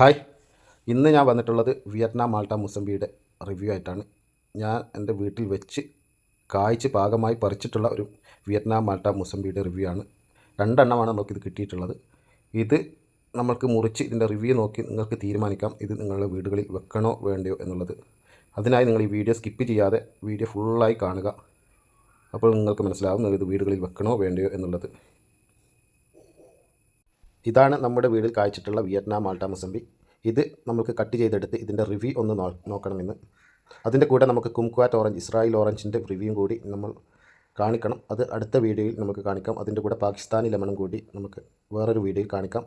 Hi, ഇന്ന് ഞാൻ വന്നിട്ടുള്ളത് വിയറ്റ്നാം മാൾട്ട മുസമ്പിയുടെ റിവ്യൂ ആയിട്ടാണ്. ഞാൻ എൻ്റെ വീട്ടിൽ വെച്ച് കായ്ച്ച് പാകമായി പറിച്ചിട്ടുള്ള ഒരു വിയറ്റ്നാം മാൾട്ട മുസമ്പിയുടെ റിവ്യൂ ആണ്. രണ്ടെണ്ണമാണ് നമുക്കിത് കിട്ടിയിട്ടുള്ളത്. ഇത് നമ്മൾക്ക് മുറിച്ച് ഇതിൻ്റെ റിവ്യൂ നോക്കി നിങ്ങൾക്ക് തീരുമാനിക്കാം ഇത് നിങ്ങളുടെ വീടുകളിൽ വെക്കണോ വേണ്ടയോ എന്നുള്ളത്. അതിനായി നിങ്ങൾ ഈ വീഡിയോ സ്കിപ്പ് ചെയ്യാതെ വീഡിയോ ഫുള്ളായി കാണുക. അപ്പോൾ നിങ്ങൾക്ക് മനസ്സിലാവും ഇത് വീടുകളിൽ വെക്കണോ വേണ്ടയോ എന്നുള്ളത്. ഇതാണ് നമ്മുടെ വീട്ടിൽ കായ്ച്ചിട്ടുള്ള വിയറ്റ്നാം മാൾട്ട മുസമ്പി. ഇത് നമുക്ക് കട്ട് ചെയ്തെടുത്ത് ഇതിൻ്റെ റിവ്യൂ ഒന്ന് നോക്കണമെന്ന്. അതിൻ്റെ കൂടെ നമുക്ക് കുംക്വാറ്റ് ഓറഞ്ച്, ഇസ്രായേൽ ഓറഞ്ചിൻ്റെ റിവ്യൂവും കൂടി നമ്മൾ കാണിക്കണം. അത് അടുത്ത വീഡിയോയിൽ നമുക്ക് കാണിക്കാം. അതിൻ്റെ കൂടെ പാകിസ്ഥാനി ലെമണും കൂടി നമുക്ക് വേറൊരു വീഡിയോയിൽ കാണിക്കാം.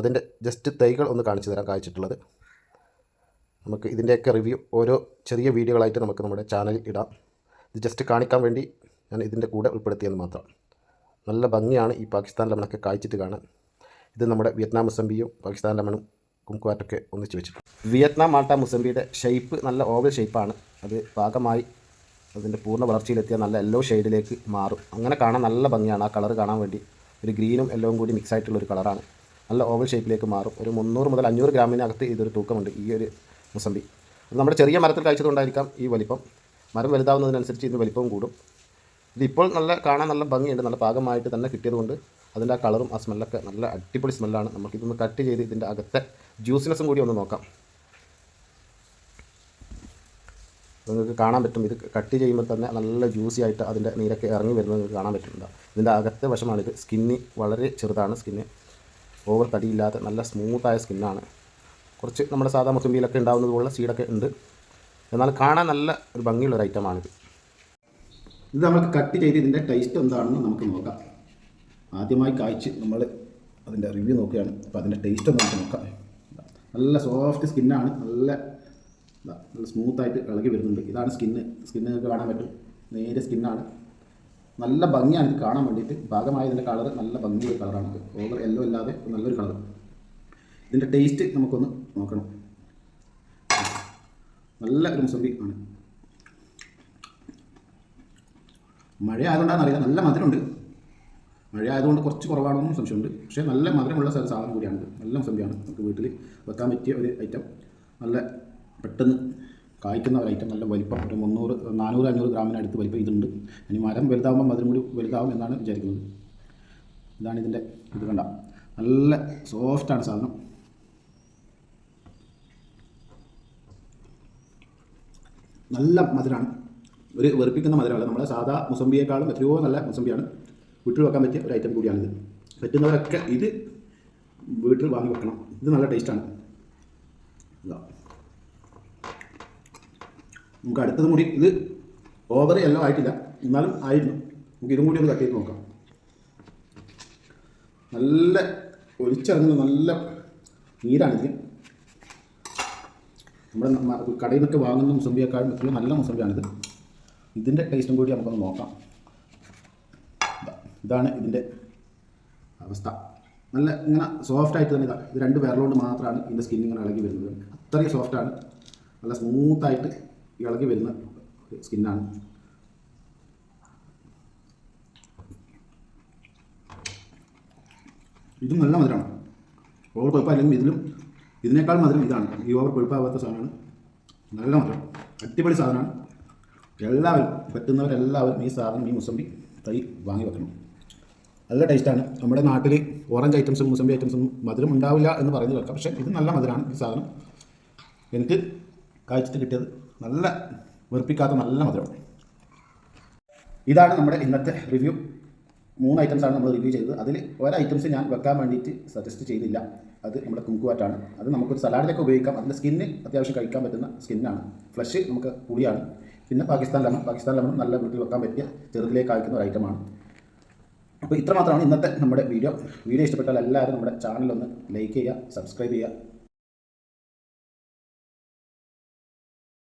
അതിൻ്റെ ജസ്റ്റ് തൈകൾ ഒന്ന് കാണിച്ചു തരാം കായ്ച്ചിട്ടുള്ളത്. നമുക്ക് ഇതിൻ്റെയൊക്കെ റിവ്യൂ ഓരോ ചെറിയ വീഡിയോകളായിട്ട് നമുക്ക് നമ്മുടെ ചാനലിൽ ഇടാം. ഇത് ജസ്റ്റ് കാണിക്കാൻ വേണ്ടി ഞാൻ ഇതിൻ്റെ കൂടെ ഉൾപ്പെടുത്തിയെന്ന് മാത്രം. നല്ല ഭംഗിയാണ് ഈ പാകിസ്ഥാൻ ലെമണൊക്കെ കായ്ച്ചിട്ട് കാണാൻ. ഇത് നമ്മുടെ വിയറ്റ്നാം മുസമ്പിയും പാകിസ്ഥാൻ ലെമണും കുംക്വാറ്റൊക്കെ ഒന്നിച്ച് വെച്ചിട്ടുണ്ട്. വിയറ്റ്നാം മാൾട്ട മുസമ്പിയുടെ ഷേപ്പ് നല്ല ഓവൽ ഷേപ്പാണ്. അത് പാകമായി അതിൻ്റെ പൂർണ്ണ വളർച്ചയിലെത്തിയ നല്ല യെല്ലോ ഷെയ്ഡിലേക്ക് മാറും. അങ്ങനെ കാണാൻ നല്ല ഭംഗിയാണ്. ആ കളർ കാണാൻ വേണ്ടി ഒരു ഗ്രീനും യെല്ലോവും കൂടി മിക്സ് ആയിട്ടുള്ളൊരു കളറാണ്. നല്ല ഓവൽ ഷേപ്പിലേക്ക് മാറും. ഒരു 300 മുതൽ 500 ഗ്രാമിനകത്ത് ഇതൊരു തൂക്കമുണ്ട് ഈ ഒരു മുസമ്പി. അത് നമ്മുടെ ചെറിയ മരത്തിൽ കഴിച്ചതുകൊണ്ടായിരിക്കാം ഈ വലിപ്പം. മരം വലുതാവുന്നതിനനുസരിച്ച് ഇതിന് വലിപ്പവും കൂടും. ഇതിപ്പോൾ കാണാൻ നല്ല ഭംഗിയുണ്ട്. നല്ല പാകമായിട്ട് തന്നെ കിട്ടിയതുകൊണ്ട് അതിൻ്റെ ആ കളറും ആ സ്മെല്ലൊക്കെ നല്ല അടിപൊളി സ്മെല്ലാണ്. നമുക്കിതൊന്ന് കട്ട് ചെയ്ത് ഇതിൻ്റെ അകത്തെ ജ്യൂസിനെസ്സും കൂടി ഒന്ന് നോക്കാം. നിങ്ങൾക്ക് കാണാൻ പറ്റും. ഇത് കട്ട് ചെയ്യുമ്പോൾ തന്നെ നല്ല ജ്യൂസി ആയിട്ട് അതിൻ്റെ നീരൊക്കെ ഇറങ്ങി വരുന്നത് നിങ്ങൾക്ക് കാണാൻ പറ്റുന്നുണ്ട്. ഇതിൻ്റെ അകത്തെ വശമാണിത്. സ്കിന്ന് വളരെ ചെറുതാണ്. സ്കിന്ന് ഓവർ തടിയില്ലാത്ത നല്ല സ്മൂത്തായ സ്കിന്നാണ്. കുറച്ച് നമ്മുടെ സാധാ മുസമ്പിയിലൊക്കെ ഉണ്ടാകുന്നത് പോലുള്ള സീഡൊക്കെ ഉണ്ട്. എന്നാൽ കാണാൻ നല്ല ഒരു ഭംഗിയുള്ളൊരു ഐറ്റമാണിത്. ഇത് നമുക്ക് കട്ട് ചെയ്ത് ഇതിൻ്റെ ടേസ്റ്റ് എന്താണെന്ന് നമുക്ക് നോക്കാം. ആദ്യമായി കായ്ച്ച് നമ്മൾ അതിൻ്റെ റിവ്യൂ നോക്കുകയാണ്. അപ്പോൾ അതിൻ്റെ ടേസ്റ്റ് ഒന്ന് നമുക്ക് നോക്കാം. നല്ല സോഫ്റ്റ് സ്കിന്നാണ്. നല്ല സ്മൂത്തായിട്ട് ഇളകി വരുന്നുണ്ട്. ഇതാണ് സ്കിന്ന് നിങ്ങൾക്ക് കാണാൻ പറ്റും. നേരെ സ്കിന്നാണ്. നല്ല ഭംഗിയാണ് ഇത് കാണാൻ വേണ്ടിയിട്ട്. ഭാഗമായ ഇതിൻ്റെ കളർ നല്ല ഭംഗിയുള്ള കളറാണ്. ഓവർ യെല്ലോ അല്ലാതെ നല്ലൊരു കളർ. ഇതിൻ്റെ ടേസ്റ്റ് നമുക്കൊന്ന് നോക്കണം. നല്ല ഒരു മുസമ്പി ആണ്. മഴ ആയതുകൊണ്ടാണെന്ന് അറിയാം. നല്ല മധുരമുണ്ട്. മഴ ആയതുകൊണ്ട് കുറച്ച് കുറവാണെന്നും സംശയമുണ്ട്. പക്ഷേ നല്ല മധുരമുള്ള സാധനം കൂടിയാണിത്. നല്ല മുസമ്പിയാണ്. നമുക്ക് വീട്ടിൽ വെക്കാൻ പറ്റിയ ഒരു ഐറ്റം. നല്ല പെട്ടെന്ന് കായ്ക്കുന്ന ഒരു ഐറ്റം. നല്ല വലിപ്പം. ഒരു 400-500 ഗ്രാമിനടുത്ത് വലിപ്പം ഇതുണ്ട്. ഇനി മരം വലുതാകുമ്പോൾ മധുരം കൂടി വലുതാവും എന്നാണ് വിചാരിക്കുന്നത്. ഇതാണ് ഇതിൻ്റെ ഇത്. കണ്ട നല്ല സോഫ്റ്റാണ് സാധനം. നല്ല മധുരമാണ്. ഒരു വെറുപ്പിക്കുന്ന മധുരമല്ല. നമ്മുടെ സാധാ മുസമ്പിയേക്കാളും എത്രയോ നല്ല മുസമ്പിയാണ്. വീട്ടിൽ വെക്കാൻ പറ്റിയ ഒരു ഐറ്റം കൂടിയാണിത്. പറ്റുന്നവരൊക്കെ ഇത് വീട്ടിൽ വാങ്ങി വെക്കണം. ഇത് നല്ല ടേസ്റ്റാണ്. നമുക്ക് അടുത്തത് കൂടി, ഇത് ഓവർ യെല്ലോ ആയിട്ടില്ല എന്നാലും ആയിരുന്നു. നമുക്ക് ഇതും കൂടി ഒന്ന് കട്ട് ചെയ്ത് നോക്കാം. നല്ല ഒലിച്ചിറങ്ങുന്ന നല്ല നീരാണിത്. നമ്മുടെ കടയിൽ നിന്നൊക്കെ വാങ്ങുന്ന മുസമ്പിയേക്കാളും എത്രയോ നല്ല മുസമ്പിയാണിത്. ഇതിൻ്റെ ടേസ്റ്റും കൂടി നമുക്കൊന്ന് നോക്കാം. ഇതാണ് ഇതിൻ്റെ അവസ്ഥ. നല്ല ഇങ്ങനെ സോഫ്റ്റായിട്ട് തന്നെ. ഇത് 2 വിരലുകൊണ്ട് മാത്രമാണ് ഇതിൻ്റെ സ്കിൻ ഇങ്ങനെ ഇളകി വരുന്നത്. അത്രയും സോഫ്റ്റാണ്. നല്ല സ്മൂത്തായിട്ട് ഇളകി വരുന്ന സ്കിന്നാണ്. ഇതും നല്ല മധുരമാണ്. ഓവർ കൊഴുപ്പ് അല്ലെങ്കിൽ ഇതിനേക്കാൾ മധുരം ഇതാണ്. ഈ ഓവർ കൊഴുപ്പാകാത്ത സാധനമാണ്. നല്ല മധുരം. അടിപൊളി സാധനമാണ്. എല്ലാവരും പറ്റുന്നവരെല്ലാവരും ഈ മുസമ്പി തൈ വാങ്ങി വെക്കണം. നല്ല ടേസ്റ്റാണ്. നമ്മുടെ നാട്ടിൽ ഓറഞ്ച് ഐറ്റംസും മുസമ്പി ഐറ്റംസും മധുരം ഉണ്ടാവില്ല എന്ന് പറഞ്ഞു വെക്കാം. പക്ഷേ ഇത് നല്ല മധുരമാണ്. ഈ സാധനം എനിക്ക് കായ്ച്ചിട്ട് കിട്ടിയത്. നല്ല വെറുപ്പിക്കാത്ത നല്ല മധുരം. ഇതാണ് നമ്മുടെ ഇന്നത്തെ റിവ്യൂ. 3 ഐറ്റംസാണ് നമ്മൾ റിവ്യൂ ചെയ്തത്. അതിൽ ഒരു ഐറ്റംസ് ഞാൻ വെക്കാൻ വേണ്ടിയിട്ട് സജസ്റ്റ് ചെയ്തില്ല. അത് നമ്മുടെ കുംക്വാറ്റാണ്. അത് നമുക്കൊരു സലാഡിലൊക്കെ ഉപയോഗിക്കാം. അതിൻ്റെ സ്കിന്ന് അത്യാവശ്യം കഴിക്കാൻ പറ്റുന്ന സ്കിന്നാണ്. ഫ്ലഷ് നമുക്ക് പുളിയാണ്. പിന്നെ പാകിസ്ഥാൻ ലെമൺ നല്ല വീട്ടിൽ വെക്കാൻ പറ്റിയ ചെറുതിലേക്ക് കായ്ക്കുന്ന ഒരു ഐറ്റമാണ്. അപ്പോൾ ഇത്രമാത്രമാണ് ഇന്നത്തെ നമ്മുടെ വീഡിയോ. ഇഷ്ടപ്പെട്ടാൽ എല്ലാവരും നമ്മുടെ ചാനലൊന്ന് ലൈക്ക് ചെയ്യുക, സബ്സ്ക്രൈബ് ചെയ്യുക.